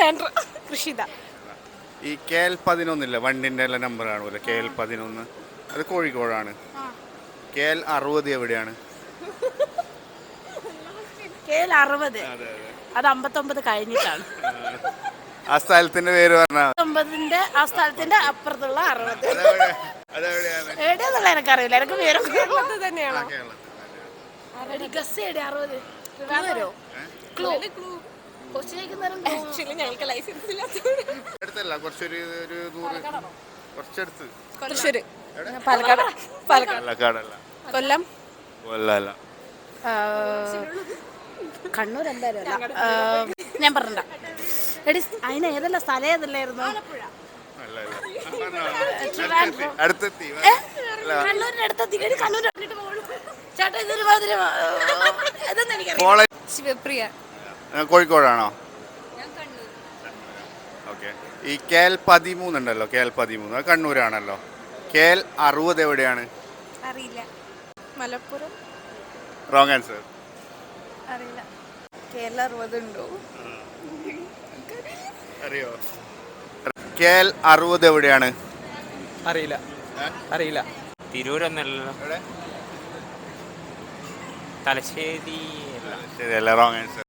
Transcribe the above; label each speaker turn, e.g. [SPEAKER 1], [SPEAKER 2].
[SPEAKER 1] Alexander. കൃഷിത.
[SPEAKER 2] ഈ KL11 ഇല്ല, വണ്ടിൻ്റെ എല്ലാം നമ്പർ കാണൂല. KL11 അത് കോഴിക്കോടാണ്. KL60 എവിടെയാണ്?
[SPEAKER 1] KL60 അത് 59 കഴിഞ്ഞിട്ടാണ്.
[SPEAKER 2] ആ സ്ഥലത്തിന്റെ പേര് പറഞ്ഞാൽ
[SPEAKER 1] 59 ആ സ്ഥലത്തിന്റെ അപ്പുറത്തുള്ള 60
[SPEAKER 2] അതെവിടെയാണ്?
[SPEAKER 1] എവിടെയാന്നുള്ള എനിക്കറിയില്ല. എനിക്ക് പേരൊക്കെ തന്നെയാണോ?
[SPEAKER 2] അടുത്തല്ല, കുറച്ചൊരു 100 കുറച്ചടുത്ത്.
[SPEAKER 1] തൃശ്ശൂര്. പാലക്കാട്.
[SPEAKER 2] പാലക്കാടല്ല.
[SPEAKER 1] കൊല്ലം.
[SPEAKER 2] കൊല്ലല്ല.
[SPEAKER 1] കണ്ണൂർ എന്തായാലും ഞാൻ പറഞ്ഞ എടി അതിന് ഏതല്ല സ്ഥലം ഏതല്ലായിരുന്നു?
[SPEAKER 2] അടുത്തെത്തി.
[SPEAKER 1] കണ്ണൂരിന്റെ അടുത്തെത്തി. കണ്ണൂർ ചേട്ടാ ഇതൊരു മാതിരി ശിവപ്രിയ.
[SPEAKER 2] കോഴിക്കോടാണോ? ഓക്കെ. ഈ KL13 ഉണ്ടല്ലോ, KL13 അത് കണ്ണൂരാണല്ലോ. KL60 എവിടെയാണ്?
[SPEAKER 1] അറിയില്ല. മലപ്പുറം.
[SPEAKER 2] Wrong answer.
[SPEAKER 1] അറിയില്ല. KL60 ഉണ്ടോ?
[SPEAKER 2] അറിയോ? KL60 എവിടെയാണ്?
[SPEAKER 3] അറിയില്ല. അറിയില്ല.
[SPEAKER 4] തിരൂരൊന്നല്ലോ. തലശ്ശേരി.
[SPEAKER 2] ശരിയല്ല, റോങ് ആൻസർ.